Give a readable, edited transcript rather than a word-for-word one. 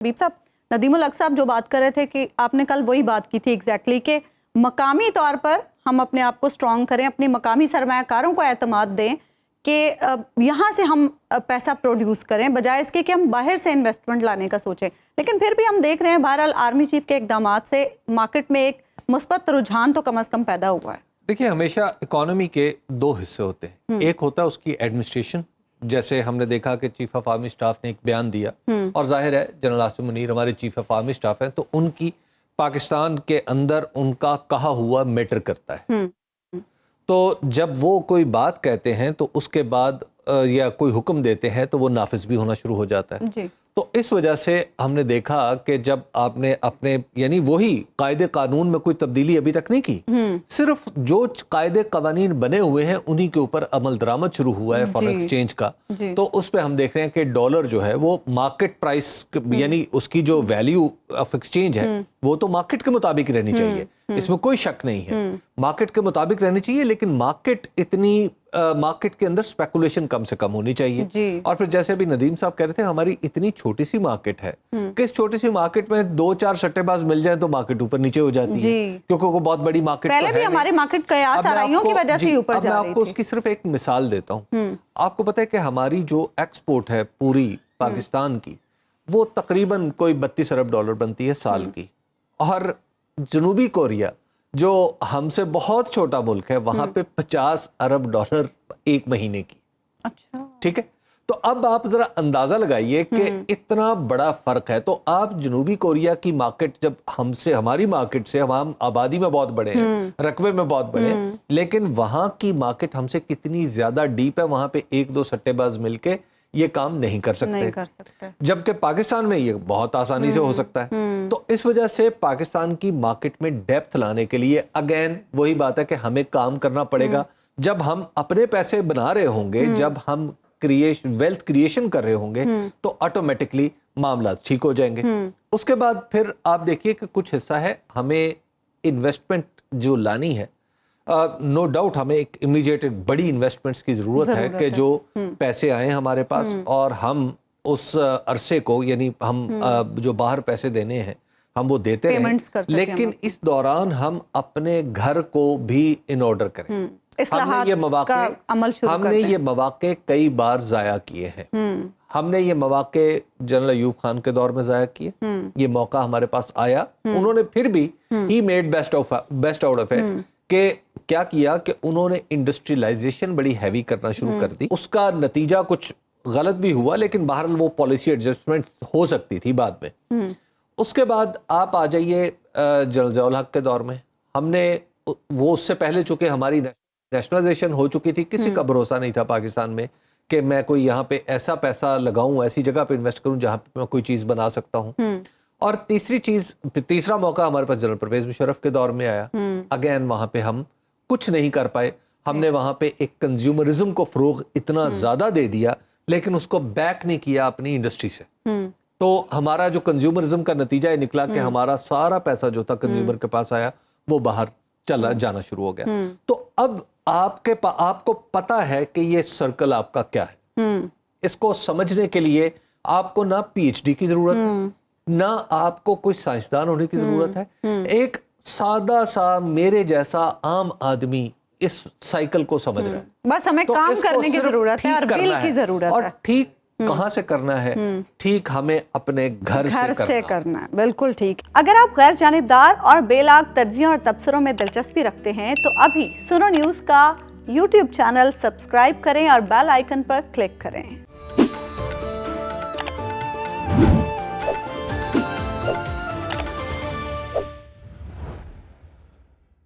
حبیب صاحب, ندیم الحق صاحب جو بات کر رہے تھے کہ آپ نے کل وہی بات کی تھی ایگزیکٹلی کہ مقامی طور پر ہم اپنے آپ کو اسٹرانگ کریں, اپنے مقامی سرمایہ کاروں کو اعتماد دیں کہ یہاں سے ہم پیسہ پروڈیوس کریں بجائے اس کے کہ ہم باہر سے انویسٹمنٹ لانے کا سوچیں. لیکن پھر بھی ہم دیکھ رہے ہیں بہرحال آرمی چیف کے اقدامات سے مارکیٹ میں ایک مثبت رجحان تو کم از کم پیدا ہوا ہے. دیکھیے, ہمیشہ اکانومی کے دو حصے ہوتے ہیں. ایک ہوتا ہے اس کی ایڈمنسٹریشن, جیسے ہم نے دیکھا کہ چیف آف آرمی اسٹاف نے ایک بیان دیا, اور ظاہر ہے جنرل عاصم منیر ہمارے چیف آف آرمی اسٹاف ہیں, تو ان کی پاکستان کے اندر ان کا کہا ہوا میٹر کرتا ہے. تو جب وہ کوئی بات کہتے ہیں تو اس کے بعد یا کوئی حکم دیتے ہیں تو وہ نافذ بھی ہونا شروع ہو جاتا ہے. تو اس وجہ سے ہم نے دیکھا کہ جب آپ نے اپنے یعنی وہی قاعدے قانون میں کوئی تبدیلی ابھی تک نہیں کی, صرف جو قاعدے قوانین بنے ہوئے ہیں انہی کے اوپر عمل درآمد شروع ہوا ہے فارن ایکسچینج کا. تو اس پہ ہم دیکھ رہے ہیں کہ ڈالر جو ہے وہ مارکیٹ پرائس یعنی اس کی جو ویلیو آف ایکسچینج ہے وہ تو مارکیٹ کے مطابق رہنی چاہیے, اس میں کوئی شک نہیں ہے, مارکیٹ کے مطابق رہنی چاہیے. لیکن مارکیٹ کے اندر اسپیکولیشن کم سے کم ہونی چاہیے. اور پھر جیسے ابھی ندیم صاحب کہہ رہے تھے, ہماری اتنی چھوٹی سی مارکیٹ ہے کہ اس چھوٹی سی مارکیٹ میں 2-4 سٹے باز مل جائیں تو مارکیٹ اوپر نیچے ہو جاتی ہے, کیونکہ وہ بہت بڑی مارکیٹ پہلے بھی ہماری مارکیٹ قیاس آرائیوں کی وجہ سے اوپر جا رہی تھی. میں آپ کو اس کی صرف ایک مثال دیتا ہوں. آپ کو پتہ ہے کہ ہماری جو ایکسپورٹ ہے پوری پاکستان کی وہ تقریباً کوئی 32 ارب ڈالر بنتی ہے سال کی, اور جنوبی کوریا جو ہم سے بہت چھوٹا ملک ہے وہاں پہ 50 ارب ڈالر ایک مہینے کی. اچھا, ٹھیک ہے. تو اب آپ ذرا اندازہ لگائیے کہ اتنا بڑا فرق ہے. تو آپ جنوبی کوریا کی مارکیٹ جب ہماری مارکیٹ سے, ہم آبادی میں بہت بڑے ہیں, رقبے میں بہت بڑے ہیں, لیکن وہاں کی مارکیٹ ہم سے کتنی زیادہ ڈیپ ہے. وہاں پہ 1-2 سٹے باز مل کے یہ کام نہیں کر سکتے, جبکہ پاکستان میں یہ بہت آسانی سے ہو سکتا ہے. تو اس وجہ سے پاکستان کی مارکیٹ میں ڈیپتھ لانے کے لیے اگین وہی بات ہے کہ ہمیں کام کرنا پڑے گا. جب ہم اپنے پیسے بنا رہے ہوں گے, جب ہم ویلتھ کریشن کر رہے ہوں گے, تو آٹومیٹکلی معاملات ٹھیک ہو جائیں گے. اس کے بعد پھر آپ دیکھیے کہ کچھ حصہ ہے ہمیں انویسٹمنٹ جو لانی ہے, نو ڈاؤٹ ہمیں ایک امیڈیٹ بڑی انویسٹمنٹس کی ضرورت ہے کہ جو پیسے آئیں ہمارے پاس اور ہم اس عرصے کو یعنی ہم جو باہر پیسے دینے ہیں ہم وہ دیتے رہیں, لیکن اس دوران ہم اپنے گھر کو بھی ان آرڈر کریں. ہم نے یہ مواقع کئی بار ضائع کیے ہیں. ہم نے یہ مواقع جنرل ایوب خان کے دور میں ضائع کیے. یہ موقع ہمارے پاس آیا, انہوں نے پھر بھی he made best out of it. کہ کیا کیا کہ انہوں نے انڈسٹریلائزیشن بڑی ہیوی کرنا شروع کر دی. اس کا نتیجہ کچھ غلط بھی ہوا, لیکن بہرحال وہ پالیسی ایڈجسٹمنٹ ہو سکتی تھی بعد میں. اس کے بعد آپ آ جائیے جنرل ضیاء الحق کے دور میں, ہم نے وہ اس سے پہلے چونکہ ہماری نیشنلائزیشن ہو چکی تھی, کسی کا بھروسہ نہیں تھا پاکستان میں کہ میں کوئی یہاں پہ ایسا پیسہ لگاؤں, ایسی جگہ پہ انویسٹ کروں جہاں پہ میں کوئی چیز بنا سکتا ہوں. اور تیسرا موقع ہمارے پاس جنرل پرویز مشرف کے دور میں آیا. اگین وہاں پہ ہم کچھ نہیں کر پائے. ہم نے وہاں پہ ایک کنزیومرزم کو فروغ اتنا زیادہ دے دیا, لیکن اس کو بیک نہیں کیا اپنی انڈسٹری سے. تو ہمارا جو کنزیومرزم کا نتیجہ یہ نکلا کہ ہمارا سارا پیسہ جو تھا کنزیومر کے پاس آیا وہ باہر چلا جانا شروع ہو گیا. تو اب آپ کو پتا ہے کہ یہ سرکل آپ کا کیا ہے. اس کو سمجھنے کے لیے آپ کو نہ پی ایچ ڈی کی ضرورت ہے, نہ آپ کو کوئی سائنسدان ہونے کی ضرورت ہے. ایک سادہ سا میرے جیسا عام آدمی اس سائیکل کو سمجھ رہا ہے. بس ہمیں کام کرنے کی ضرورت ہے اور بل کی ضرورت ہے. اور ٹھیک کہاں سے کرنا ہے, ٹھیک ہمیں اپنے گھر سے کرنا ہے. بالکل ٹھیک. اگر آپ غیر جانبدار اور بے لاگ تجزیوں اور تبصروں میں دلچسپی رکھتے ہیں تو ابھی سنو نیوز کا یوٹیوب چینل سبسکرائب کریں اور بیل آئیکن پر کلک کریں.